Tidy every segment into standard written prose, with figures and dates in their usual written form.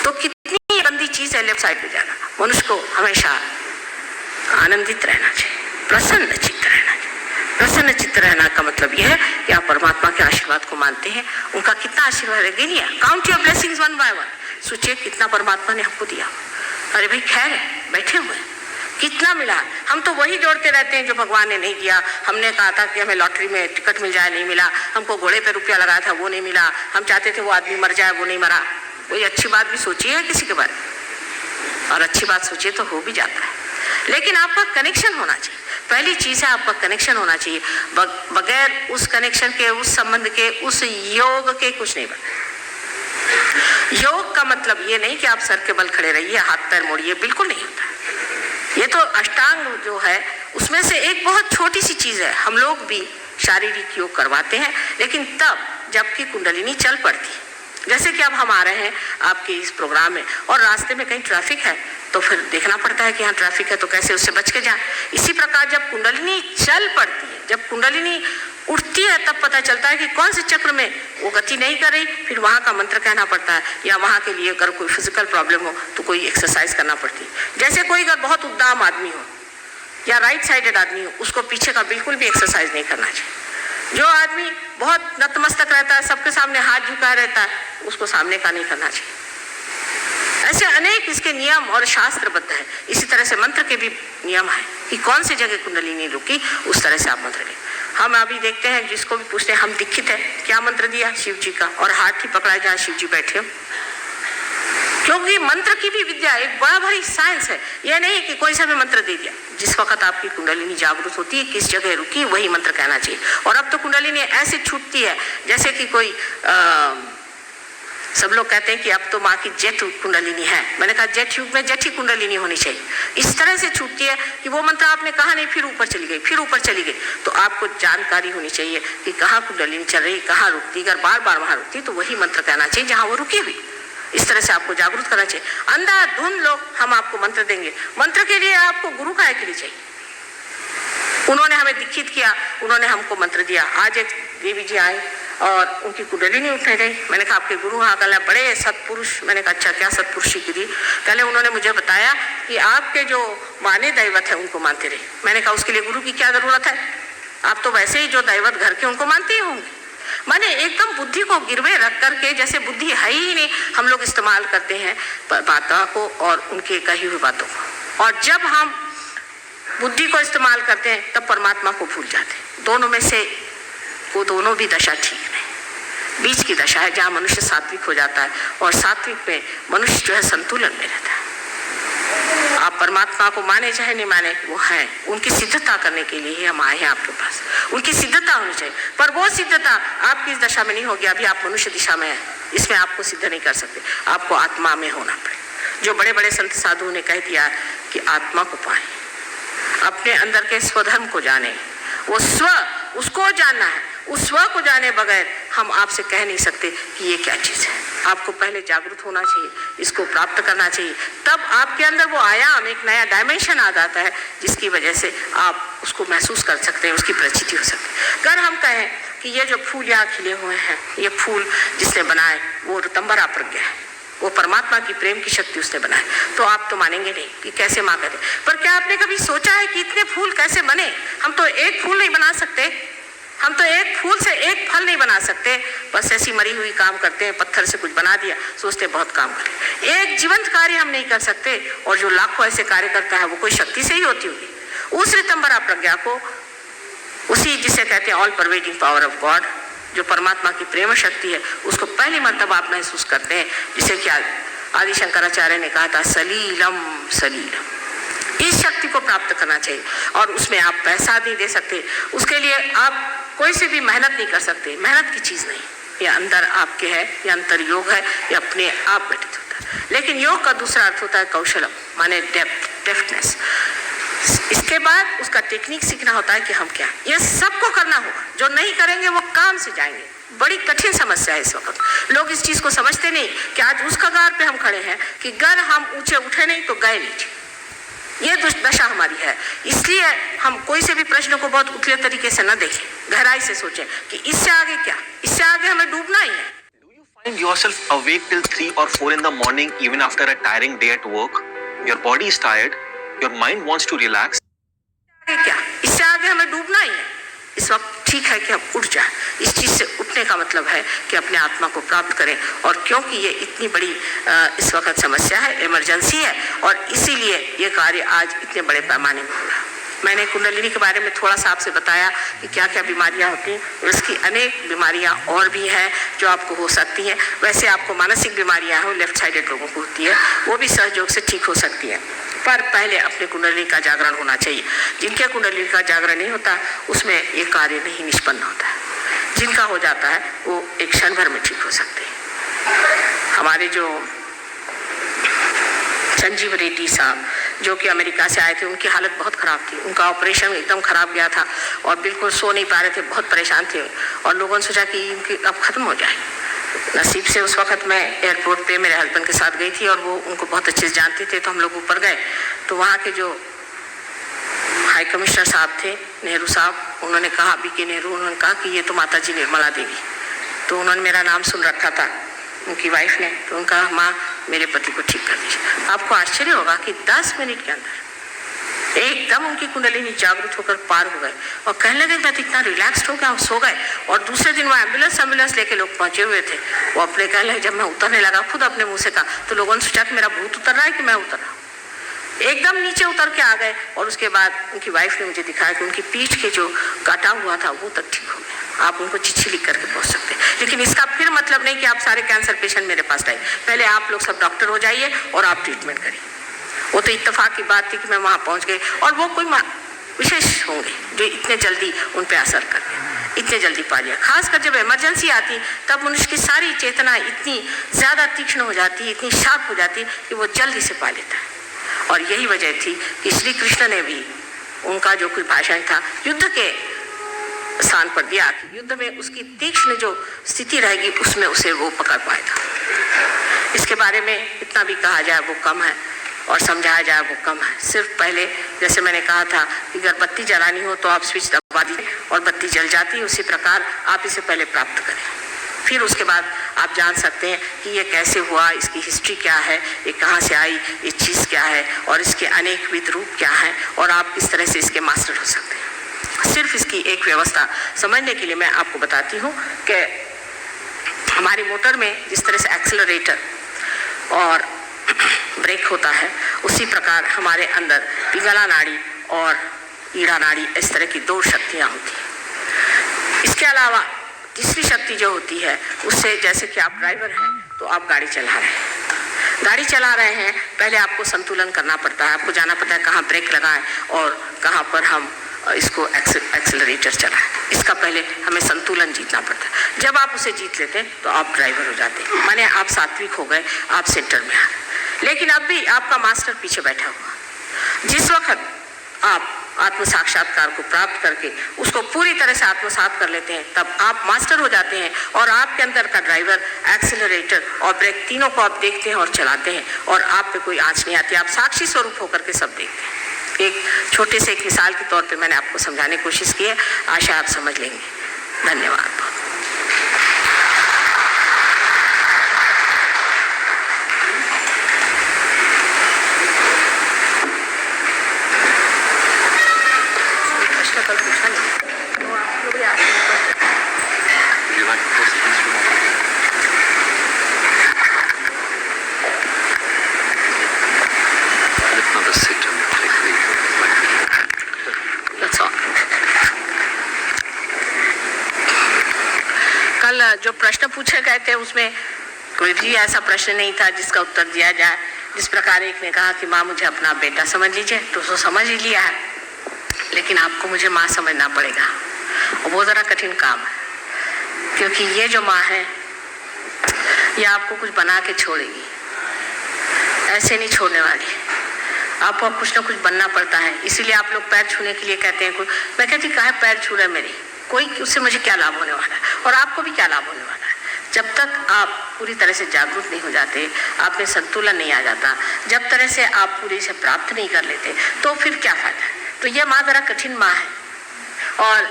तो कितनी गंदी चीज है लेफ्ट साइड पे जाना। मनुष्य को हमेशा आनंदित रहना चाहिए, प्रसन्न चित्त रहना चाहिए। प्रसन्न चित्त रहना का मतलब यह है कि आप परमात्मा के आशीर्वाद को मानते हैं। उनका कितना आशीर्वाद है, गिनिए, count your blessings one by one. सोचिए कितना परमात्मा ने हमको दिया। अरे भाई खैर है, बैठे हुए हैं, कितना मिला। हम तो वही जोड़ते रहते हैं जो भगवान ने नहीं दिया। हमने कहा था कि हमें लॉटरी में टिकट मिल जाए, नहीं मिला। हमको घोड़े पे रुपया लगाया था, वो नहीं मिला। हम चाहते थे वो आदमी मर जाए, वो नहीं मरा। कोई अच्छी बात भी सोचिए किसी के बारे में, और अच्छी बात सोचिए तो हो भी जाता है। लेकिन आपका कनेक्शन होना चाहिए। पहली चीज है आपका कनेक्शन होना चाहिए। बगैर उस कनेक्शन के, उस संबंध के, उस योग के कुछ नहीं बनता। योग का मतलब ये नहीं कि आप सर के बल खड़े रहिए, हाथ पैर मोड़िए, बिल्कुल नहीं होता। ये तो अष्टांग जो है उसमें से एक बहुत छोटी सी चीज है। हम लोग भी शारीरिक योग करवाते हैं, लेकिन तब जबकि कुंडलिनी चल पड़ती है। जैसे कि अब हम आ रहे हैं आपके इस प्रोग्राम में और रास्ते में कहीं ट्रैफिक है तो फिर देखना पड़ता है कि यहाँ ट्रैफिक है तो कैसे उससे बच के जाए। इसी प्रकार जब कुंडलिनी चल पड़ती है, जब कुंडलिनी उठती है, तब पता चलता है कि कौन से चक्र में वो गति नहीं कर रही। फिर वहाँ का मंत्र कहना पड़ता है, या वहाँ के लिए अगर कोई फिजिकल प्रॉब्लम हो तो कोई एक्सरसाइज करना पड़ती है। जैसे कोई अगर बहुत उद्दाम आदमी हो या राइट साइडेड आदमी हो, उसको पीछे का बिल्कुल भी एक्सरसाइज नहीं करना चाहिए। जो आदमी बहुत नतमस्तक रहता है, सबके सामने हाथ झुकाए रहता है, उसको सामने का नहीं करना चाहिए। ऐसे अनेक इसके नियम और शास्त्रबद्ध है। इसी तरह से मंत्र के भी नियम है कि कौन सी जगह कुंडलिनी रुकी, उस तरह से आप मंत्र लें। हम अभी देखते हैं, जिसको भी पूछते हैं हम दीक्षित है, क्या मंत्र दिया? शिव जी का, और हाथ ही पकड़ा जहाँ शिव जी बैठे हो। क्योंकि मंत्र की भी विद्या एक बड़ा भारी साइंस है। यह नहीं कि कोई सा भी मंत्र दे दिया। जिस वक्त आपकी कुंडलिनी जागरूक होती है, किस जगह रुकी, वही मंत्र कहना चाहिए। और अब तो कुंडलिनी ऐसे छूटती है जैसे कि कोई सब लोग कहते हैं कि अब तो माँ की जेठ कुंडलिनी है। मैंने कहा जेठ युग में जेठी कुंडलिनी होनी चाहिए। इस तरह से छूटती है कि वो मंत्र आपने कहा नहीं, फिर ऊपर चली गई, फिर ऊपर चली गई। तो आपको जानकारी होनी चाहिए कि कहाँ कुंडलिनी चल रही, कहाँ रुकती। अगर बार बार वहाँ रुकती तो वही मंत्र कहना चाहिए जहाँ वो रुकी हुई। इस तरह से आपको जागरूक करना चाहिए। अंधाधुंध लोग हम आपको मंत्र देंगे। मंत्र के लिए आपको गुरु का के लिए चाहिए। उन्होंने हमें दीक्षित किया, उन्होंने हमको मंत्र दिया। आज एक देवी जी आई और उनकी कुंडलिनी उठने गई। मैंने कहा आपके गुरु हाँ? कहला बड़े सत्पुरुष। मैंने कहा अच्छा, क्या सत्पुरुषी की दी? पहले उन्होंने मुझे बताया कि आपके जो माने दैवत है उनको मानते रहे। मैंने कहा उसके लिए गुरु की क्या जरूरत है? आप तो वैसे ही जो दैवत घर के उनको मानते ही होंगे। माने एकदम बुद्धि को गिरवे रख करके, जैसे बुद्धि है ही नहीं, हम लोग इस्तेमाल करते हैं बातों को और उनके कही हुई बातों को। और जब हम बुद्धि को इस्तेमाल करते हैं तब परमात्मा को भूल जाते हैं। दोनों में से वो दोनों भी दशा ठीक नहीं। बीच की दशा है जहाँ मनुष्य सात्विक हो जाता है, और सात्विक में मनुष्य जो है संतुलन में रहता है। आप परमात्मा को माने चाहे नहीं माने, वो है। उनकी सिद्धता करने के लिए ही हम आए हैं आपके पास। उनकी सिद्धता होनी चाहिए, पर वो सिद्धता आपकी इस दशा में नहीं होगी। अभी आप मनुष्य दिशा में है, इसमें आपको सिद्ध नहीं कर सकते। आपको आत्मा में होना पड़े। जो बड़े बड़े संत साधुओं ने कह दिया कि आत्मा को पाए, अपने अंदर के स्वधर्म को जाने। वो स्व, उसको जानना है। उस स्व को जाने बगैर हम आपसे कह नहीं सकते कि ये क्या चीज़ है। आपको पहले जागरूक होना चाहिए, इसको प्राप्त करना चाहिए। तब आपके अंदर वो आयाम, एक नया डायमेंशन आ जाता है, जिसकी वजह से आप उसको महसूस कर सकते हैं, उसकी प्रचिति हो सकती है। अगर हम कहें कि ये जो फूल यहाँ खिले हुए हैं, ये फूल जिसने बनाए वो ऋतंबरा प्रज्ञा है, वो परमात्मा की प्रेम की शक्ति उसने बनाए, तो आप तो मानेंगे नहीं कि कैसे माँ कहते। पर क्या आपने कभी सोचा है कि इतने फूल कैसे बने? हम तो एक फूल नहीं बना सकते, हम तो एक फूल से एक फल नहीं बना सकते। बस ऐसी मरी हुई काम करते हैं, पत्थर से कुछ बना दिया, सोचते बहुत काम करें। एक जीवंत कार्य हम नहीं कर सकते, और जो लाखों ऐसे कार्य करता है वो कोई शक्ति से ही होती होगी। उस ऋतंबरा प्रज्ञा को, उसी जिसे कहते हैं all pervading power of God, जो परमात्मा की प्रेम शक्ति है, उसको पहली मर्तबा आप महसूस करते हैं। जिसे क्या आदि शंकराचार्य ने कहा था, सलीलम सलीलम। इस शक्ति को प्राप्त करना चाहिए, और उसमें आप पैसा नहीं दे सकते। उसके लिए आप कोई से भी मेहनत नहीं कर सकते। मेहनत की चीज़ नहीं, ये अंदर आपके है, ये अंतर योग है, ये अपने आप घटित होता है। लेकिन योग का दूसरा अर्थ होता है कौशलम, माने डेफ्टनेस। इसके बाद उसका टेक्निक सीखना होता है कि हम क्या, ये सबको करना होगा। जो नहीं करेंगे वो काम से जाएंगे। बड़ी कठिन समस्या है इस वक्त। लोग इस चीज़ को समझते नहीं कि आज उस कगार पे हम खड़े हैं कि अगर हम ऊंचे उठे नहीं तो गए नहीं। ये दशा हमारी है। इसलिए हम कोई से भी प्रश्न को बहुत उथले तरीके से न देखें, गहराई से सोचें कि इससे आगे क्या, इससे आगे हमें डूबना ही है। Find yourself awake till 3 or 4 in the morning even after a tiring day at work. Your body is tired, your mind wants to relax. क्या इससे आगे हमें डूबना ही है। इस वक्त ठीक है कि हम उठ जाए। इस चीज से उठने का मतलब है कि अपने आत्मा को प्राप्त करें, और क्योंकि ये इतनी बड़ी इस वक्त समस्या है, इमरजेंसी है, और इसीलिए ये कार्य आज इतने बड़े पैमाने में हो रहा है। मैंने कुंडलिनी के बारे में थोड़ा सा आपसे बताया कि क्या क्या बीमारियां होती हैं, इसकी अनेक बीमारियां और भी हैं जो आपको हो सकती हैं। वैसे आपको मानसिक बीमारियां हो, लेफ्ट साइडेड लोगों को होती है, वो भी सहयोग से ठीक हो सकती है, पर पहले अपने कुंडलिनी का जागरण होना चाहिए। जिनके कुंडलिनी का जागरण नहीं होता उसमें ये कार्य नहीं निष्पन्न होता है। जिनका हो जाता है वो एक क्षण भर में ठीक हो सकते हैं। हमारे जो संजीव रेड्डी साहब जो कि अमेरिका से आए थे, उनकी हालत बहुत ख़राब थी। उनका ऑपरेशन एकदम ख़राब गया था और बिल्कुल सो नहीं पा रहे थे, बहुत परेशान थे, और लोगों ने सोचा कि इनकी अब ख़त्म हो जाए। नसीब से उस वक्त मैं एयरपोर्ट पे मेरे हस्बैंड के साथ गई थी और वो उनको बहुत अच्छे से जानते थे, तो हम लोग ऊपर गए तो वहाँ के जो हाई कमिश्नर साहब थे, नेहरू साहब, उन्होंने कहा, बीके नेहरू, उन्होंने कहा कि ये तो माता जी निर्मला देवी। तो उन्होंने मेरा नाम सुन रखा था उनकी वाइफ ने, तो उनका माँ मेरे पति को ठीक कर दीजिए। आपको आश्चर्य होगा कि 10 मिनट के अंदर एकदम उनकी कुंडलिनी जागृत होकर पार हो गए और कहने लगे मैं तो इतना रिलैक्स्ड हो गया, और सो गए। और दूसरे दिन वो एम्बुलेंस लेके लोग पहुंचे हुए थे। वो अपने कहने लगे, जब मैं उतरने लगा खुद अपने मुंह से कहा, तो लोगों ने सोचा कि मेरा भूत उतर रहा है कि मैं उतर रहा हूँ। एकदम नीचे उतर के आ गए, और उसके बाद उनकी वाइफ ने मुझे दिखाया कि उनकी पीठ के जो काटा हुआ था वो तक ठीक हो गया। आप उनको चिट्ठी लिख करके पहुंच सकते हैं, लेकिन इसका फिर मतलब नहीं कि आप सारे कैंसर पेशेंट मेरे पास आए। पहले आप लोग सब डॉक्टर हो जाइए और आप ट्रीटमेंट करिए। वो तो इत्तेफाक की बात थी कि मैं वहाँ पहुँच गई, और वो कोई विशेष होंगे जो इतने जल्दी उन पर असर कर दे, इतने जल्दी पा लिया। खासकर जब इमरजेंसी आती तब मनुष्य की सारी चेतना इतनी ज़्यादा तीक्ष्ण हो जाती, इतनी शार्प हो जाती कि वो जल्दी से पा लेता है। और यही वजह थी कि श्री कृष्ण ने भी उनका जो कुछ भाषण था युद्ध के स्थान पर दिया कि युद्ध में उसकी तीक्ष्ण जो स्थिति रहेगी उसमें उसे वो पकड़ पाएगा। इसके बारे में इतना भी कहा जाए वो कम है, और समझाया जाए वो कम है। सिर्फ पहले जैसे मैंने कहा था कि अगर बत्ती जलानी हो तो आप स्विच दबा दीजिए और बत्ती जल जाती है, उसी प्रकार आप इसे पहले प्राप्त करें। फिर उसके बाद आप जान सकते हैं कि ये कैसे हुआ, इसकी हिस्ट्री क्या है, ये कहाँ से आई, ये चीज़ क्या है, और इसके अनेक विध रूप क्या हैं, और आप किस तरह से इसके मास्टर हो सकते हैं। सिर्फ इसकी एक व्यवस्था समझने के लिए मैं आपको बताती हूँ कि हमारी मोटर में जिस तरह से एक्सेलरेटर और ब्रेक होता है, उसी प्रकार हमारे अंदर पिंगला नाड़ी और ईड़ा नाड़ी, इस तरह की 2 शक्तियाँ होती हैं। इसके अलावा तीसरी शक्ति जो होती है उससे, जैसे कि आप ड्राइवर हैं तो आप गाड़ी चला रहे हैं, पहले आपको संतुलन करना पड़ता है, आपको जाना पड़ता है कहाँ ब्रेक लगाएं और कहाँ पर हम इसको एक्सेलरेटर चलाएं। इसका पहले हमें संतुलन जीतना पड़ता है। जब आप उसे जीत लेते हैं तो आप ड्राइवर हो जाते हैं, माने आप सात्विक हो गए, आप सेंटर में आ गए। लेकिन अब भी आपका मास्टर पीछे बैठा हुआ। जिस वक्त आप आत्म साक्षात्कार को प्राप्त करके उसको पूरी तरह से आत्मसात कर लेते हैं, तब आप मास्टर हो जाते हैं, और आपके अंदर का ड्राइवर, एक्सेलरेटर और ब्रेक तीनों को आप देखते हैं और चलाते हैं, और आप पे कोई आंच नहीं आती। आप साक्षी स्वरूप होकर के सब देखते हैं। एक छोटे से एक मिसाल के तौर पे मैंने आपको समझाने की कोशिश की है, आशा आप समझ लेंगे। धन्यवाद। जो प्रश्न पूछे गए थे उसमें कोई भी ऐसा प्रश्न नहीं था जिसका उत्तर दिया जाए। जिस प्रकार एक ने कहा कि माँ मुझे अपना बेटा समझ लीजिए, तो उसको समझ ही लिया है, लेकिन आपको मुझे माँ समझना पड़ेगा, और वो ज़रा कठिन काम है, क्योंकि ये जो माँ है ये आपको कुछ बना के छोड़ेगी, ऐसे नहीं छोड़ने वाली। आपको कुछ ना कुछ बनना पड़ता है। इसीलिए आप लोग पैर छूने के लिए कहते हैं। मैं कहती कहाँ पैर छू रहे मेरी, कोई उससे मुझे क्या लाभ होने वाला है, और आपको भी क्या लाभ होने वाला है। जब तक आप पूरी तरह से जागरूक नहीं हो जाते, आप में संतुलन नहीं आ जाता, जब तरह से आप पूरी से प्राप्त नहीं कर लेते, तो फिर क्या फायदा है। तो यह माँ ज़रा कठिन माँ है, और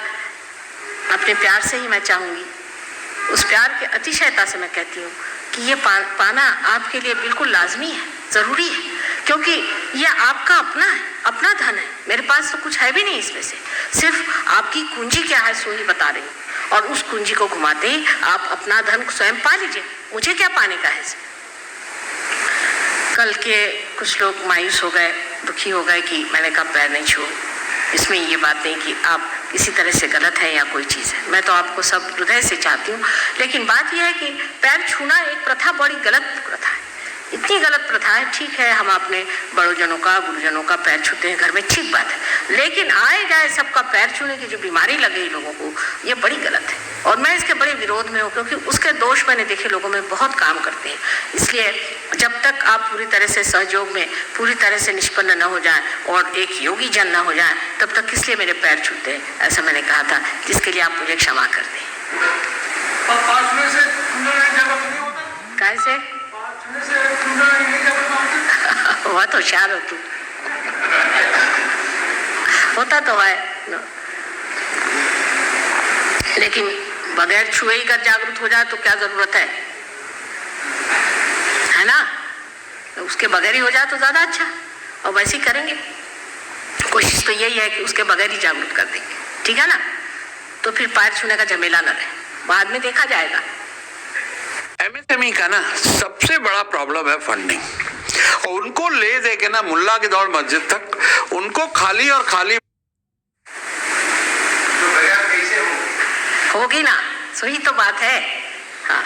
अपने प्यार से ही मैं चाहूँगी, उस प्यार की अतिशयता से मैं कहती हूँ कि ये पाना आपके लिए बिल्कुल लाजमी है, ज़रूरी है, क्योंकि ये आपका अपना है, अपना धन है। मेरे पास तो कुछ है भी नहीं इसमें से, सिर्फ आपकी कुंजी क्या है सो ही बता रही हूँ, और उस कुंजी को घुमाते ही आप अपना धन स्वयं पा लीजिए। मुझे क्या पाने का है इसमें। कल के कुछ लोग मायूस हो गए, दुखी हो गए कि मैंने कहा पैर नहीं छुओ। इसमें ये बात नहीं कि आप किसी तरह से गलत है या कोई चीज़ है, मैं तो आपको सब हृदय से चाहती हूँ, लेकिन बात यह है कि पैर छूना एक प्रथा बड़ी गलत प्रथा है, इतनी गलत प्रथा है। ठीक है, हम अपने बड़ोजनों का, गुरुजनों का पैर छूते हैं घर में, ठीक बात है, लेकिन आए जाए सबका पैर छूने की जो बीमारी लगे लोगों को, ये बड़ी गलत है, और मैं इसके बड़े विरोध में हूँ, क्योंकि उसके दोष मैंने देखे लोगों में बहुत काम करते हैं। इसलिए जब तक आप पूरी तरह से सहयोग में पूरी तरह से निष्पन्न न हो जाए और एक योगी जन न हो जाए, तब तक किस लिए मेरे पैर छूते हैं, ऐसा मैंने कहा था, जिसके लिए आप मुझे क्षमा कर दें। कैसे बहुत होशियार हो तू, होता तो है, लेकिन बगैर छुए ही अगर जागरूक हो जाए तो क्या जरूरत है ना, उसके बगैर ही हो जाए तो ज्यादा अच्छा, और वैसे ही करेंगे। कोशिश तो यही है कि उसके बगैर ही जागरूक कर देंगे, ठीक है ना, तो फिर पैर छूने का झमेला न रहे, बाद में देखा जाएगा। एमएसएमई का ना सबसे बड़ा प्रॉब्लम है फंडिंग, और उनको ले दे के ना मुल्ला की दौड़ मस्जिद तक, उनको खाली और खाली होगी ना, सही तो बात है। हाँ,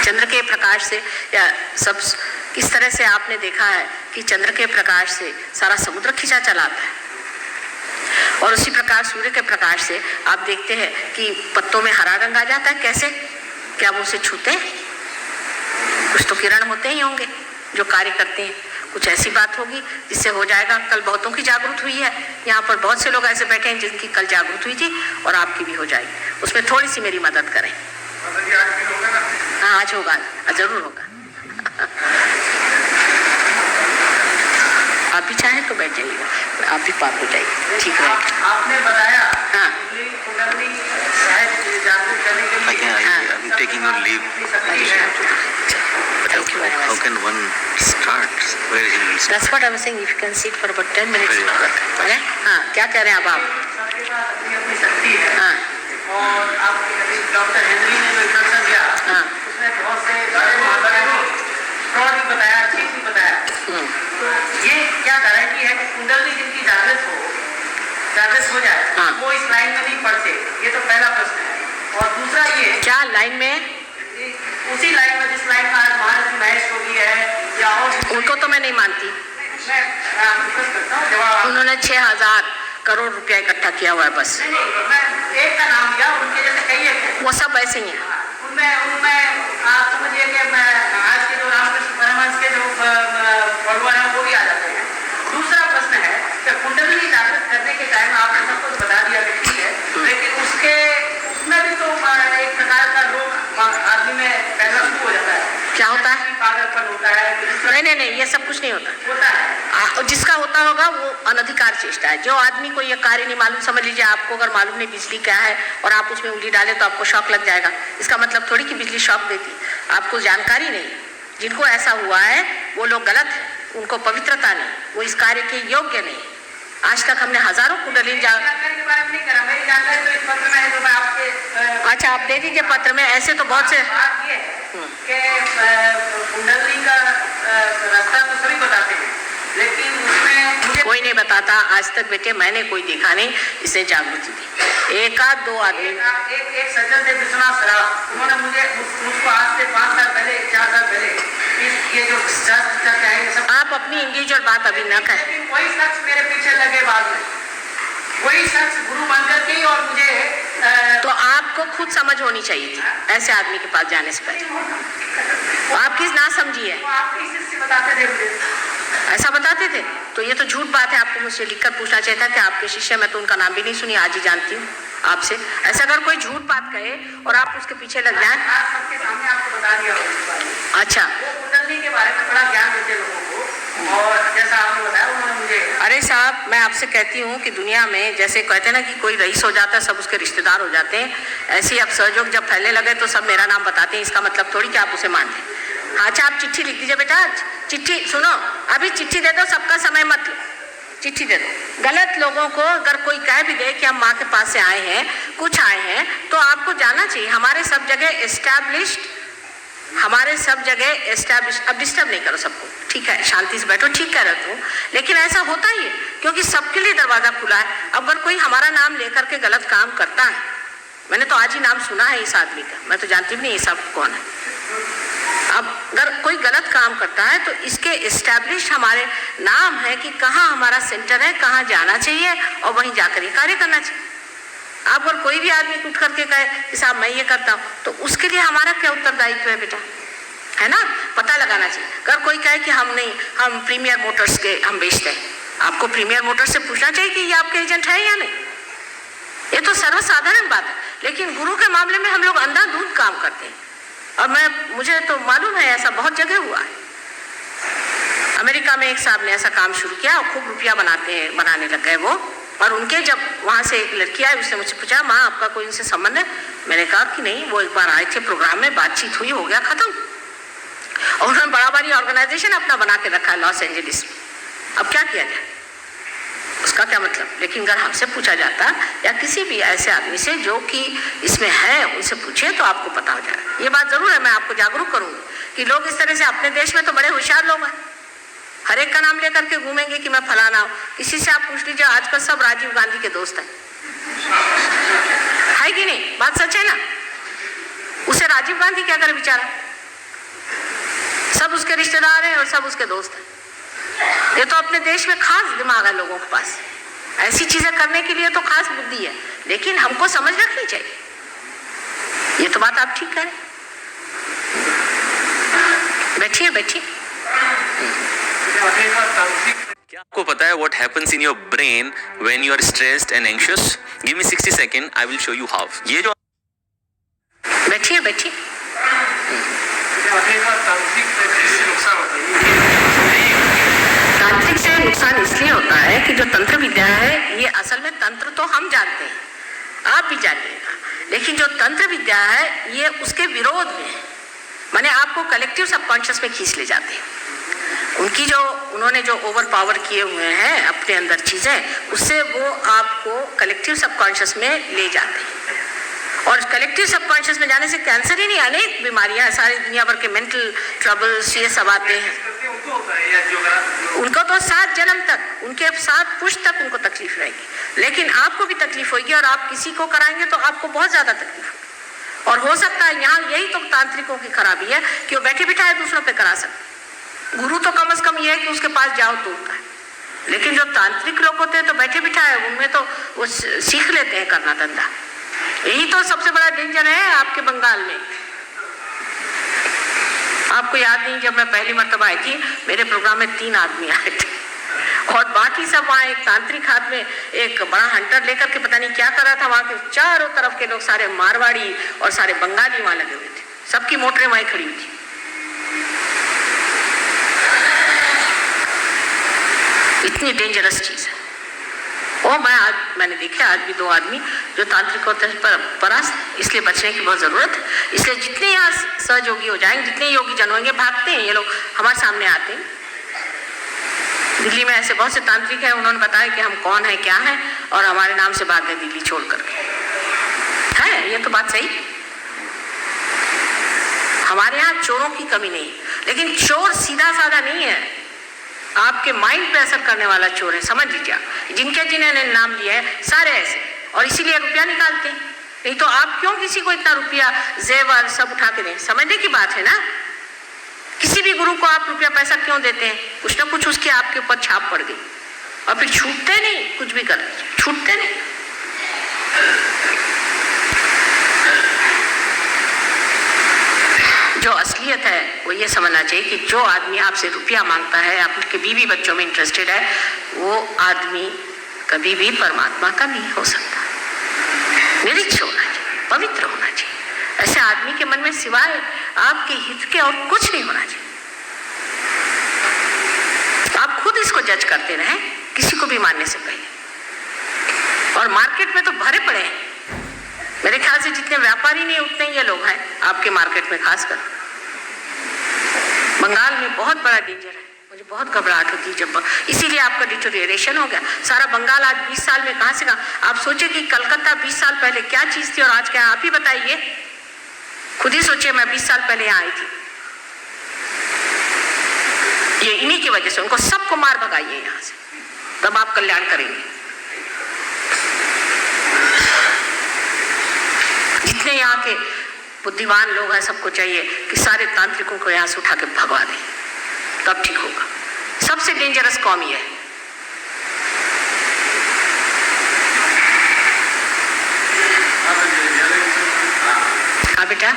चंद्र के प्रकाश से या सब किस तरह से आपने देखा है कि चंद्र के प्रकाश से सारा समुद्र खिंचा चलाता है, और उसी प्रकार सूर्य के प्रकाश से आप देखते हैं कि पत्तों में हरा रंग आ जाता है। कैसे, क्या वो उसे छूते हैं? कुछ तो किरण होते ही होंगे जो कार्य करते हैं, कुछ ऐसी बात होगी जिससे हो जाएगा। कल बहुतों की जागरूक हुई है, यहाँ पर बहुत से लोग ऐसे बैठे हैं जिनकी कल जागरूक हुई थी, और आपकी भी हो जाएगी, उसमें थोड़ी सी मेरी मदद करें। हाँ, आज होगा, जरूर होगा। आप भी चाहें तो बैठ जाइएगा, आप भी पार हो जाइए, ठीक है। आपने बताया हाँ, I'm taking your leave. Thank you very much. How can one start? Where he will start? That's what I'm saying. If you can sit for about 10 minutes. Very well. है? हाँ, क्या कह रहे हैं अब आप? सबके पास अपनी शक्ति है, हाँ, और आपके डॉक्टर हेनरी ने जो इंट्रोडक्शन दिया, हाँ, उसमें बहुत से बड़े महात्माओं ने फ्रॉड भी बताया, ठीक भी बताया। तो ये क्या गारंटी है कि कुंडली जिनकी जागृत हो जाए, हाँ, वो इस लाइन में नहीं पड़ते? ये तो पहला प्रश्न है। और दूसरा ये, क्या लाइन में? उसी लाइन में जिस लाइन में आज महाराज महेश योगी है या और, उनको तो मैं नहीं मानती। मैं रिक्वेस्ट करता हूँ जवाब। उन्होंने 6,000 करोड़ रुपया इकट्ठा किया हुआ है बस। नहीं, मैं एक का नाम लिया, उनके जैसे कई है, वो सब ऐसे ही हैं। उनमें आप समझिए कि मैं आज के जो रामकृष्ण परमहंस के जो फॉलोअर हैं वो भी आ जाते हैं। दूसरा प्रश्न है कि कुंडली जागृत करने के टाइम आपने सब कुछ बता दिया कि ठीक है, लेकिन उसमें भी तो एक प्रकार का रोग आदमी में पैदा हो जाता है। क्या होता है? पागलपन होता है। नहीं, ये सब कुछ नहीं होता है। जिसका होता होगा वो अनधिकार चेष्टा है। जो आदमी को ये कार्य नहीं मालूम, समझ लीजिए आपको अगर मालूम नहीं बिजली क्या है और आप उसमें उंगली डालें तो आपको शॉक लग जाएगा, इसका मतलब थोड़ी कि बिजली शॉक देती, आपको जानकारी नहीं। जिनको ऐसा हुआ है वो लोग गलत है, उनको पवित्रता नहीं, वो इस कार्य के योग्य नहीं। आज तक हमने हजारों कुंडली अच्छा, आप दे दीजिए पत्र में, ऐसे तो बहुत से कुंडली का रास्ता तो सभी बताते हैं, लेकिन उसमें मुझे कोई नहीं बताता। आज तक बेटे मैंने कोई देखा नहीं इसे जागृति दी। एक आध दो आदमी, एक सज्जन थे विश्वनाथ सराफ, उन्होंने मुझको आज से 5 साल पहले 4 साल पहले ये जो शास्त्र क्या है सब, आप अपनी इंडिविजुअल बात अभी न कहें। लेकिन वही शख्स मेरे पीछे लगे बाद में, वही शख्स गुरु बनकर के, और मुझे तो आपको खुद समझ होनी चाहिए थी ऐसे आदमी के पास जाने से पहले। आप किस ना समझिए, आप किस से बताते थे मुझे, ऐसा बताते थे तो ये तो झूठ बात है। आपको मुझसे लिखकर पूछना चाहिए था कि आपके शिष्य, मैं तो उनका नाम भी नहीं सुनी, आज ही जानती हूँ आपसे। ऐसा अगर कोई झूठ बात कहे और आप उसके पीछे लग जाए, आज सबके सामने आपको बता दिया होगा। अच्छा, वो कुंडली के बारे में बड़ा ज्ञान देते लोगों को, और जैसा आपने बताया उन्होंने मुझे। अरे साहब, मैं आपसे कहती हूँ कि दुनिया में जैसे कहते हैं ना कि कोई रईस हो जाता है सब उसके रिश्तेदार हो जाते हैं, ऐसे ही अब सहयोग जब फैलने लगे तो सब मेरा नाम बताते हैं। इसका मतलब थोड़ी कि आप उसे मान लें। हाँ, अच्छा आप चिट्ठी लिख दीजिए बेटा, चिट्ठी सुनो, अभी चिट्ठी दे दो, सबका समय मत लो, चिट्ठी दे दो। गलत लोगों को अगर कोई कह भी दे कि हम माँ के पास से आए हैं, कुछ आए हैं, तो आपको जाना चाहिए हमारे सब जगह एस्टैब्लिश्ड, अब डिस्टर्ब नहीं करो सबको, ठीक है, शांति से बैठो, ठीक कह रहे हो, लेकिन ऐसा होता ही है क्योंकि सबके लिए दरवाजा खुला है। अगर कोई हमारा नाम लेकर के गलत काम करता है, मैंने तो आज ही नाम सुना है इस आदमी का, मैं तो जानती भी नहीं ये सब कौन है। अब अगर कोई गलत काम करता है तो इसके एस्टैब्लिश हमारे नाम है कि कहाँ हमारा सेंटर है, कहाँ जाना चाहिए और वहीं जाकर ये कार्य करना चाहिए। आप अगर कोई भी आदमी उठ करके कहे कि साहब मैं ये करता हूँ, तो उसके लिए हमारा क्या उत्तरदायित्व है बेटा, है ना, पता लगाना चाहिए। अगर कोई कहे कि हम नहीं, हम प्रीमियर मोटर्स के हम बेचते हैं, आपको प्रीमियर मोटर्स से पूछना चाहिए कि ये आपके एजेंट है या नहीं। ये तो सर्वसाधारण बात है, लेकिन गुरु के मामले में हम लोग अंधाधुंध काम करते हैं। और मुझे तो मालूम है ऐसा बहुत जगह हुआ है। अमेरिका में एक साहब ने ऐसा काम शुरू किया और खूब रुपया बनाने लग गए वो। और उनके जब वहाँ से एक लड़की आई, उसने मुझसे पूछा माँ आपका कोई इनसे संबंध है? मैंने कहा कि नहीं, वो एक बार आए थे प्रोग्राम में, बातचीत हुई, हो गया खत्म। और उन्होंने बड़ा बड़ी ऑर्गेनाइजेशन अपना बना के रखा है लॉस एंजलिस में। अब क्या किया जाए, उसका क्या मतलब। लेकिन अगर हमसे पूछा जाता या किसी भी ऐसे आदमी से जो कि इसमें है, उनसे पूछे तो आपको पता हो जाएगा। ये बात जरूर है, मैं आपको जागरूक करूँगी कि लोग इस तरह से, अपने देश में तो बड़े होशियार लोग हैं, हर एक का नाम लेकर के घूमेंगे कि मैं फलाना हूँ। किसी से आप पूछ लीजिए, आजकल सब राजीव गांधी के दोस्त हैं, है कि नहीं, बात सच है ना। उसे राजीव गांधी क्या करे बेचारा, सब उसके रिश्तेदार हैं और सब उसके दोस्त हैं। ये तो अपने देश में खास दिमाग है लोगों के पास, ऐसी चीजें करने के लिए तो खास बुद्धि है, लेकिन हमको समझ रखनी चाहिए। ये तो बात आप ठीक करें। बैठिए बैठिए। क्या आपको पता है what happens in your brain when you are stressed and anxious? Give me 60 seconds, I will show you how. ये जो बैठिए बैठिए। तांत्रिक से नुकसान इसलिए होता है कि जो तंत्र विद्या है, ये असल में तंत्र तो हम जानते हैं, आप भी जानिएगा, लेकिन जो तंत्र विद्या है ये उसके विरोध में है, माने आपको कलेक्टिव सबकॉन्शियस में खींच ले जाते हैं। उन्होंने जो ओवर पावर किए हुए हैं अपने अंदर चीजें, उससे वो आपको कलेक्टिव सबकॉन्शियस में ले जाते हैं। और कलेक्टिव सबकॉन्शियस में जाने से कैंसर ही नहीं, अनेक बीमारियां, सारी दुनिया भर के मेंटल ट्रबल्स, ये सब आते हैं। उनको तो 7 जन्म तक, उनके 7 पुश्त तक उनको तकलीफ रहेगी, लेकिन आपको भी तकलीफ होगी और आप किसी को कराएंगे तो आपको बहुत ज्यादा तकलीफ होगी। और हो सकता है यहाँ यही तो तांत्रिकों की खराबी है कि वो बैठे बिठाए दूसरों पे करा सकते। गुरु तो कम से कम ये है कि उसके पास जाओ तो होता है, लेकिन जो तांत्रिक लोग होते हैं तो बैठे बिठाए, उनमें तो वो सीख लेते हैं करना धंधा। यही तो सबसे बड़ा डेंजर है आपके बंगाल में। आपको याद नहीं, जब मैं पहली मर्तबा आई थी, मेरे प्रोग्राम में 3 आदमी आए थे और बाकी सब वहाँ एक तांत्रिक हाथ में एक बड़ा हंटर लेकर के पता नहीं क्या कर रहा था। वहाँ के चारों तरफ के लोग सारे मारवाड़ी और सारे बंगाली वहाँ लगे हुए थे, सबकी मोटरें वहीं खड़ी हुई थी। इतनी डेंजरस चीज है। और मैंने देखा आज भी 2 आदमी जो तांत्रिक होते हैं परास्त, इसलिए बचने की बहुत जरूरत है। इसलिए जितने यहाँ सहयोगी हो जाएंगे, जितने योगी जन होंगे, भागते हैं ये लोग, हमारे सामने आते हैं। दिल्ली में ऐसे बहुत से तांत्रिक हैं, उन्होंने बताया कि हम कौन है क्या है, और हमारे नाम से भाग गए दिल्ली छोड़ करके। है ये तो बात सही। हमारे यहाँ चोरों की कमी नहीं, लेकिन चोर सीधा साधा नहीं है, आपके माइंड पे असर करने वाला चोर है, समझ लीजिए। जिन्होंने नाम लिया है सारे ऐसे, और इसीलिए रुपया निकालते हैं। नहीं तो आप क्यों किसी को इतना रुपया जेवर सब उठा के दें, समझने की बात है ना। किसी भी गुरु को आप रुपया पैसा क्यों देते हैं, कुछ ना कुछ उसके आपके ऊपर छाप पड़ गई, और फिर छूटते नहीं, कुछ भी कर छूटते नहीं। जो असलियत है वो ये समझना चाहिए कि जो आदमी आपसे रुपया मांगता है, आपके बीवी बच्चों में इंटरेस्टेड है, वो आदमी कभी भी परमात्मा का नहीं हो सकता। निरीक्ष होना चाहिए, पवित्र होना चाहिए। ऐसे आदमी के मन में सिवाय आपके हित के और कुछ नहीं होना चाहिए। आप खुद खुद इसको जज करते रहे किसी को भी मानने से पहले। और मार्केट में तो भरे पड़े हैं, मेरे ख्याल से जितने व्यापारी नहीं उतने ये लोग हैं आपके मार्केट में। खासकर बंगाल में बहुत बड़ा डेंजर है, मुझे बहुत घबराहट होती है जब, इसीलिए आपका डिटोरिएशन हो गया सारा बंगाल। आज 20 साल में कहाँ से कहाँ। आप सोचिए कि कलकत्ता 20 साल पहले क्या चीज थी और आज क्या। आप ही बताइए, खुद ही सोचिए, मैं 20 साल पहले यहाँ आई थी। ये इन्हीं की वजह से, उनको सबको मार भगाइए यहाँ से, तब आप कल्याण करेंगे। जितने यहाँ के बुद्धिमान लोग हैं सबको चाहिए कि सारे तांत्रिकों को यहाँ से उठा के भगवा दें, तब ठीक होगा। सबसे डेंजरस कौम ये है। हाँ बेटा,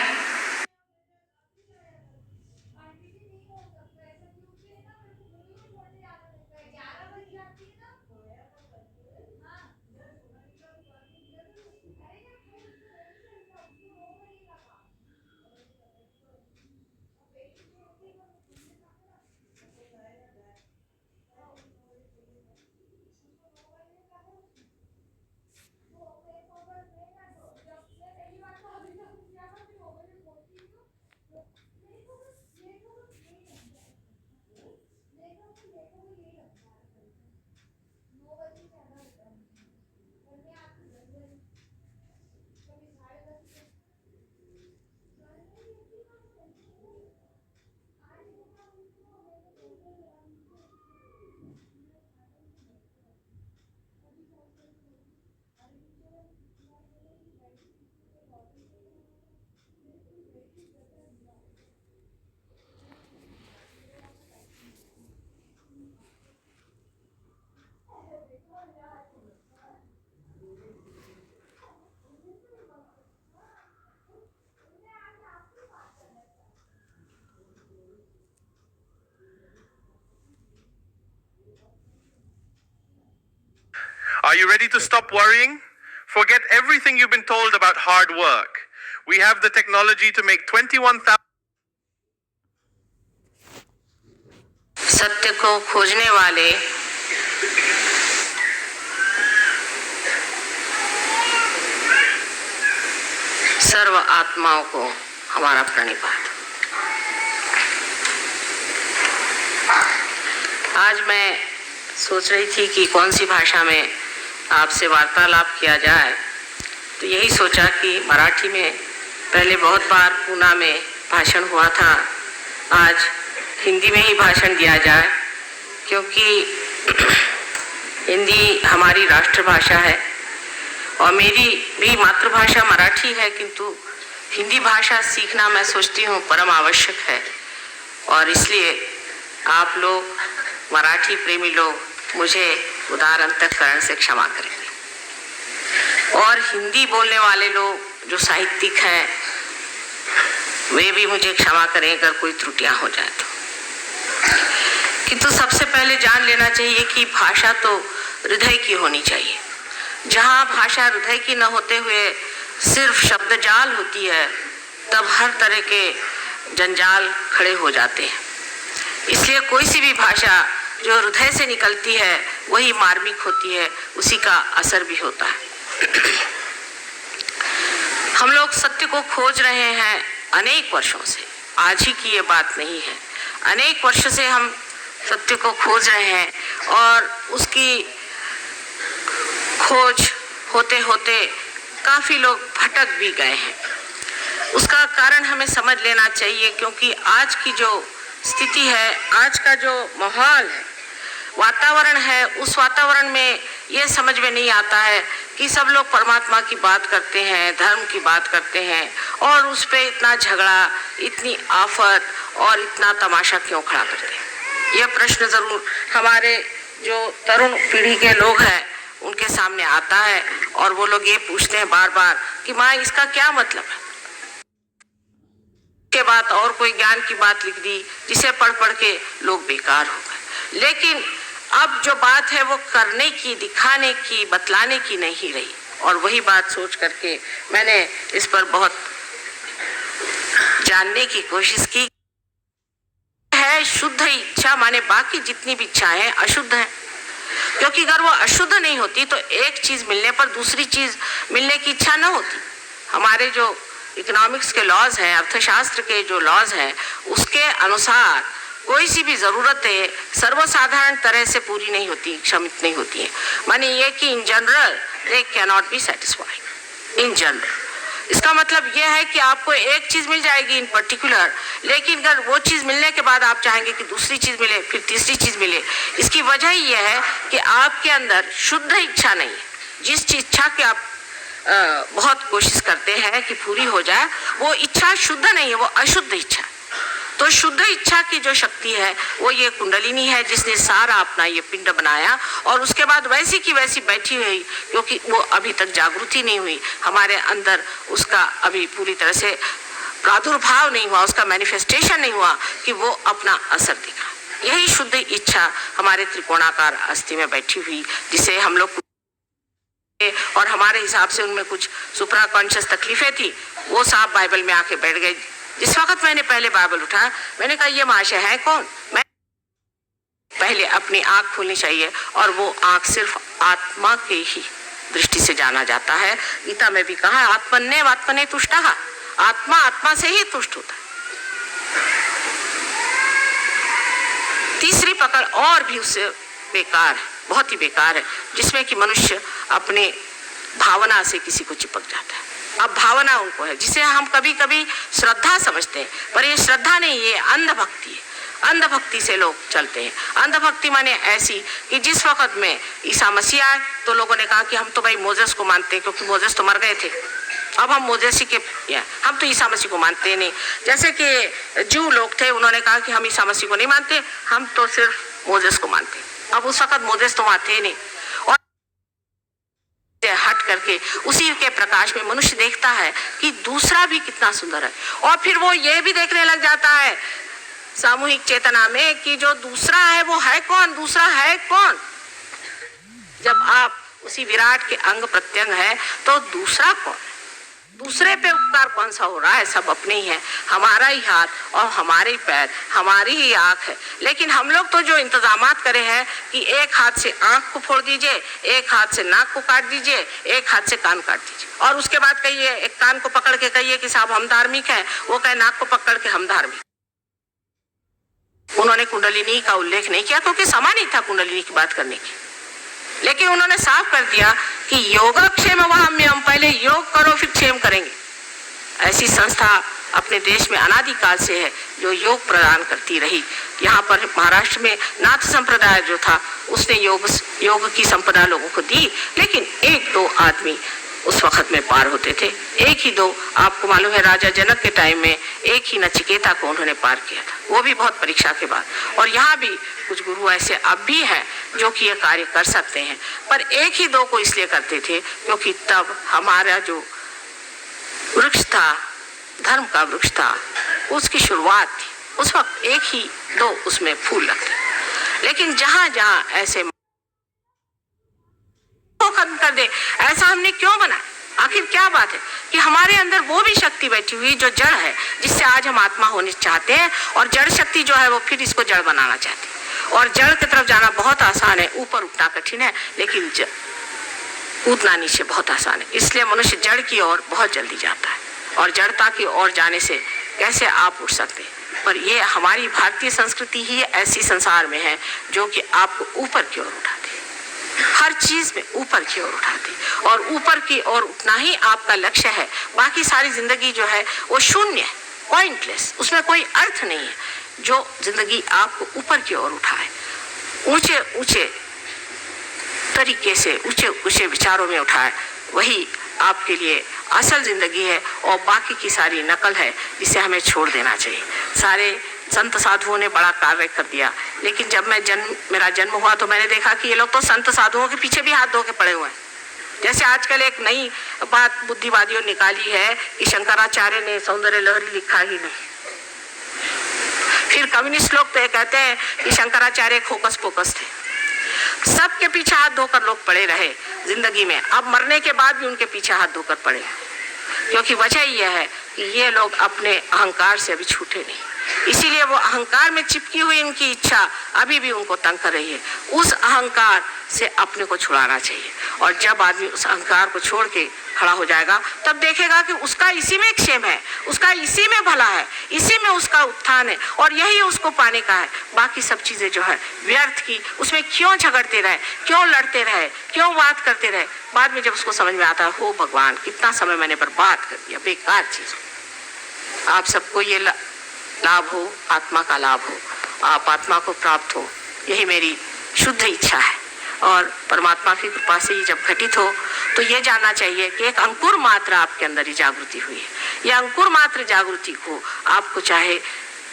Are you ready to stop worrying? Forget everything you've been told about hard work. We have the technology to make 21,000. सत्य को खोजने वाले सर्व आत्माओं को हमारा प्रणिपात। आज मैं सोच रही थी कि कौन सी भाषा में आपसे वार्तालाप किया जाए, तो यही सोचा कि मराठी में पहले बहुत बार पूना में भाषण हुआ था, आज हिंदी में ही भाषण दिया जाए, क्योंकि हिंदी हमारी राष्ट्रभाषा है और मेरी भी मातृभाषा मराठी है, किंतु हिंदी भाषा सीखना मैं सोचती हूँ परम आवश्यक है। और इसलिए आप लोग मराठी प्रेमी लोग मुझे उदार अंतःकरण से क्षमा करेंगे, और हिंदी बोलने वाले लोग जो साहित्यिक हैं वे भी मुझे क्षमा करें अगर कोई त्रुटियां हो जाए तो। किंतु सबसे पहले जान लेना चाहिए कि भाषा तो हृदय की होनी चाहिए। जहाँ भाषा हृदय की न होते हुए सिर्फ शब्द जाल होती है, तब हर तरह के जंजाल खड़े हो जाते हैं। इसलिए कोई सी भी भाषा जो हृदय से निकलती है वही मार्मिक होती है, उसी का असर भी होता है। हम लोग सत्य को खोज रहे हैं अनेक वर्षों से, आज ही की ये बात नहीं है। अनेक वर्षों से हम सत्य को खोज रहे हैं और उसकी खोज होते होते काफ़ी लोग भटक भी गए हैं। उसका कारण हमें समझ लेना चाहिए, क्योंकि आज की जो स्थिति है, आज का जो माहौल है, वातावरण है, उस वातावरण में ये समझ में नहीं आता है कि सब लोग परमात्मा की बात करते हैं, धर्म की बात करते हैं, और उस पर इतना झगड़ा, इतनी आफत और इतना तमाशा क्यों खड़ा करते हैं। यह प्रश्न ज़रूर हमारे जो तरुण पीढ़ी के लोग हैं उनके सामने आता है, और वो लोग ये पूछते हैं बार बार कि माँ इसका क्या मतलब है। के बाद और कोई ज्ञान की बात लिख दी जिसे पढ़ पढ़ के लोग बेकार हो गए। लेकिन अब जो बात है वो करने की, दिखाने की, बतलाने की नहीं रही, और वही बात सोच करके मैंने इस पर बहुत जानने की कोशिश की है है शुद्ध इच्छा, माने बाकी जितनी भी इच्छाएं हैं अशुद्ध हैं, क्योंकि अगर वो अशुद्ध नहीं होती तो एक चीज मिलने पर दूसरी चीज मिलने की इच्छा न होती। हमारे जो इकोनॉमिक्स के लॉज हैं, अर्थशास्त्र के जो लॉज हैं, उसके अनुसार कोई सी भी जरूरतें सर्वसाधारण तरह से पूरी नहीं होती, क्षमित नहीं होती है। माने ये कि in general they can not be satisfied in general. इसका मतलब यह है कि आपको एक चीज मिल जाएगी इन पर्टिकुलर, लेकिन अगर वो चीज मिलने के बाद आप चाहेंगे कि दूसरी चीज मिले, फिर तीसरी चीज मिले। इसकी वजह यह है कि आपके अंदर शुद्ध इच्छा नहीं है। जिस इच्छा की आप बहुत कोशिश करते हैं कि पूरी हो जाए, वो इच्छा शुद्ध नहीं है, वो अशुद्ध इच्छा। तो शुद्ध इच्छा की जो शक्ति है वो ये कुंडलिनी है, जिसने सारा अपना ये पिंड बनाया और उसके बाद वैसी की वैसी बैठी हुई, क्योंकि वो अभी तक जागृति नहीं हुई हमारे अंदर, उसका अभी पूरी तरह से प्रादुर्भाव नहीं हुआ, उसका मैनिफेस्टेशन नहीं हुआ कि वो अपना असर दिखा। यही शुद्ध इच्छा हमारे त्रिकोणाकार अस्थि में बैठी हुई, जिसे हम लोग और हमारे हिसाब से उनमें कुछ सुप्रा कॉन्शियस तकलीफें थी, वो साहब बाइबल में आके बैठ गए। जिस वक्त मैंने पहले बाइबल उठा, मैंने कहा ये महाशय है कौन? मैं पहले अपनी आंख खोलनी चाहिए, और वो आंख सिर्फ आत्मा के ही दृष्टि से जाना जाता है। गीता में भी कहा आत्मने तुष्टः, आत्मा आत्मा से ही तुष्ट होता है। तीसरी पकड़ और भी उससे बेकार है, बहुत ही बेकार है, जिसमें कि मनुष्य अपने भावना से किसी को चिपक जाता है। अब भावना उनको है जिसे हम कभी कभी श्रद्धा समझते हैं, पर ये श्रद्धा नहीं, ये अंधभक्ति है। अंधभक्ति से लोग चलते हैं। अंधभक्ति माने ऐसी कि जिस वक्त में ईसा मसीह आए तो लोगों ने कहा कि हम तो भाई मोजेस को मानते हैं, क्योंकि मोजेस तो मर गए थे, अब हम मोजेस के, हम तो ईसा मसीह को मानते नहीं। जैसे कि जू लोग थे, उन्होंने कहा कि हम ईसा मसीह को नहीं मानते, हम तो सिर्फ मोजेस को मानते। अब उस वक्त मोजेस तो वहां थे नहीं, और हट करके उसी के प्रकाश में मनुष्य देखता है कि दूसरा भी कितना सुंदर है, और फिर वो ये भी देखने लग जाता है सामूहिक चेतना में कि जो दूसरा है वो है कौन, दूसरा है कौन। जब आप उसी विराट के अंग प्रत्यंग है तो दूसरा कौन? दूसरे पे उपकार कौन सा हो रहा है? सब अपने ही है, हमारा ही हाथ और हमारे ही पैर, हमारी ही आंख है। लेकिन हम लोग तो जो इंतजामात करे हैं कि एक हाथ से आंख को फोड़ दीजिए, एक हाथ से नाक को काट दीजिए, एक हाथ से कान काट दीजिए, और उसके बाद कहिए, एक कान को पकड़ के कहिए कि साहब हम धार्मिक हैं, वो कहे नाक को पकड़ के हम धार्मिक। उन्होंने कुंडलिनी का उल्लेख नहीं किया क्योंकि समय नहीं था कुंडलिनी की बात करने की, लेकिन उन्होंने साफ कर दिया कि योगक्षेम वहाम्यम, पहले योग करो फिर क्षेम करेंगे। ऐसी संस्था अपने देश में अनादिकाल से है जो योग प्रदान करती रही। यहाँ पर महाराष्ट्र में नाथ संप्रदाय जो था उसने योग की संपदा लोगों को दी, लेकिन एक दो आदमी उस वक्त में पार होते थे, एक ही दो। आपको मालूम है राजा जनक के टाइम में एक ही नचिकेता को उन्होंने पार किया था, वो भी बहुत परीक्षा के बाद। और यहाँ भी कुछ गुरु ऐसे अब भी हैं जो कि ये कार्य कर सकते हैं, पर एक ही दो को इसलिए करते थे क्योंकि तब हमारा जो वृक्ष था, धर्म का वृक्ष था, उसकी शुरुआत थी। उस वक्त एक ही दो उसमें फूल लगते, लेकिन जहां जहां ऐसे खत्म कर दे, ऐसा हमने क्यों बना? आखिर क्या बात है कि हमारे अंदर वो भी शक्ति बैठी हुई जो जड़ है, जिससे आज हम आत्मा होने चाहते हैं, और जड़ शक्ति जो है वो फिर इसको जड़ बनाना चाहती है। और जड़ की तरफ जाना बहुत आसान है, ऊपर उठना कठिन है, लेकिन कूदना नीचे बहुत आसान है। इसलिए मनुष्य जड़ की ओर बहुत जल्दी जाता है, और जड़ता की ओर जाने से कैसे आप उठ सकते हैं? पर ये हमारी भारतीय संस्कृति ही ऐसी संसार में है जो कि आपको ऊपर की ओर उठाती है, हर चीज में ऊपर की ओर उठाती, और ऊपर की ओर उठना ही आपका लक्ष्य है। बाकी सारी जिंदगी जो है वो शून्य है, पॉइंटलेस, उसमें कोई अर्थ नहीं है। जो जिंदगी आपको ऊपर की ओर उठाए, ऊंचे ऊंचे तरीके से, ऊंचे ऊंचे विचारों में उठाए, वही आपके लिए असल जिंदगी है, और बाकी की सारी नकल है जिसे हमें छोड़ देना चाहिए। सारे संत साधुओं ने बड़ा कार्य कर दिया, लेकिन जब मेरा जन्म हुआ तो मैंने देखा कि ये लोग तो संत साधुओं के पीछे भी हाथ धो के पड़े हुए हैं। जैसे आजकल एक नई बात बुद्धिवादियों निकाली है कि शंकराचार्य ने सौंदर्य लहरी लिखा ही नहीं। फिर कम्युनिस्ट लोग तो ये कहते हैं कि शंकराचार्य खोकस पोकस थे। सबके पीछे हाथ धोकर लोग पड़े रहे जिंदगी में, अब मरने के बाद भी उनके पीछे हाथ धोकर पड़े, क्योंकि वजह यह है कि ये लोग अपने अहंकार से अभी छूटे नहीं। इसीलिए वो अहंकार में चिपकी हुई इनकी इच्छा अभी भी उनको तंग कर रही है। उस अहंकार से अपने को छुड़ाना चाहिए, और जब आदमी उस अहंकार को छोड़ के खड़ा हो जाएगा तब देखेगा कि उसका इसी में क्षेम है, उसका इसी में भला है, इसी में उसका उत्थान है, और यही उसको पाने का है। बाकी सब चीजें जो है व्यर्थ की, उसमें क्यों झगड़ते रहे, क्यों लड़ते रहे, क्यों बात करते रहे। बाद में जब उसको समझ में आता है, हो भगवान कितना समय मैंने बर्बाद कर दिया, बेकार चीज। आप सबको ये लाभ हो, आत्मा का लाभ हो, आप आत्मा को प्राप्त हो, यही मेरी शुद्ध इच्छा है। और परमात्मा की कृपा से ये जब घटित हो तो ये जानना चाहिए कि एक अंकुर मात्र आपके अंदर ही जागृति हुई है। यह अंकुर मात्र जागृति को आपको चाहे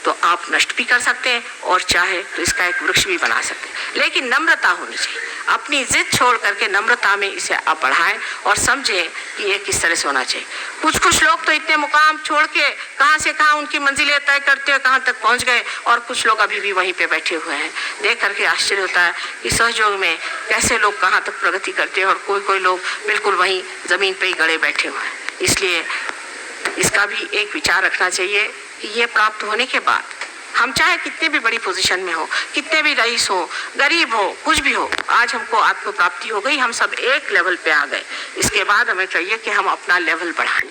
तो आप नष्ट भी कर सकते हैं, और चाहे तो इसका एक वृक्ष भी बना सकते हैं। लेकिन नम्रता होनी चाहिए, अपनी जिद छोड़ करके नम्रता में इसे आप बढ़ाएं और समझें कि ये किस तरह से होना चाहिए। कुछ लोग तो इतने मुकाम छोड़ के कहाँ से कहाँ उनकी मंजिलें तय करते हुए कहाँ तक पहुँच गए, और कुछ लोग अभी भी वहीं पे बैठे हुए हैं। देख करके आश्चर्य होता है कि सहयोग में कैसे लोग कहाँ तक प्रगति करते हैं, और कोई लोग बिल्कुल वहीं ज़मीन पर ही गड़े बैठे हुए हैं। इसलिए इसका भी एक विचार रखना चाहिए कि ये प्राप्त होने के बाद हम चाहे कितने भी बड़ी पोजीशन में हो, कितने भी रईस हो, गरीब हो, कुछ भी हो, आज हमको आत्म प्राप्ति हो गई, हम सब एक लेवल पे आ गए। इसके बाद हमें चाहिए कि हम अपना लेवल बढ़ाएं,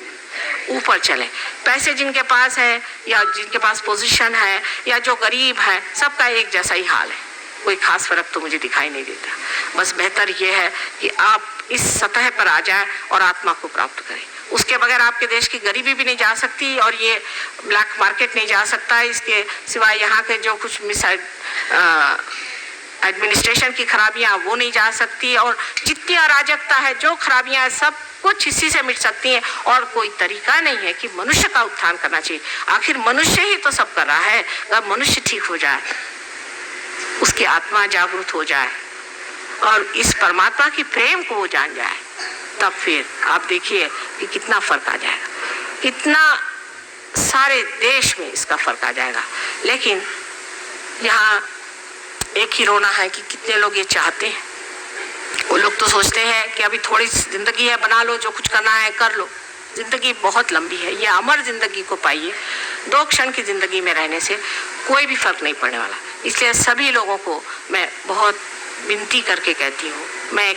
ऊपर चलें। पैसे जिनके पास है या जिनके पास पोजीशन है या जो गरीब है, सबका एक जैसा ही हाल है, कोई खास फर्क तो मुझे दिखाई नहीं देता। बस बेहतर ये है कि आप इस सतह पर आ जाएं और आत्मा को प्राप्त करें। उसके बगैर आपके देश की गरीबी भी नहीं जा सकती, और ये ब्लैक मार्केट नहीं जा सकता। इसके सिवाय यहाँ के जो कुछ एडमिनिस्ट्रेशन की खराबियाँ वो नहीं जा सकती, और जितनी अराजकता है, जो खराबियाँ हैं, सब कुछ इसी से मिट सकती हैं। और कोई तरीका नहीं है कि मनुष्य का उत्थान करना चाहिए। आखिर मनुष्य ही तो सब कर रहा है। अगर मनुष्य ठीक हो जाए, उसकी आत्मा जागृत हो जाए और इस परमात्मा की प्रेम को वो जान जाए, तब फिर आप देखिए कि कितना फर्क आ जाएगा, कितना सारे देश में इसका फर्क आ जाएगा। लेकिन यहाँ एक ही रोना है कि कितने लोग ये चाहते हैं। वो लोग तो सोचते हैं कि अभी थोड़ी जिंदगी है, बना लो, जो कुछ करना है कर लो। जिंदगी बहुत लंबी है, ये अमर जिंदगी को पाइए। 2 क्षण की जिंदगी में रहने से कोई भी फर्क नहीं पड़ने वाला। इसलिए सभी लोगों को मैं बहुत विनती करके कहती हूँ, मैं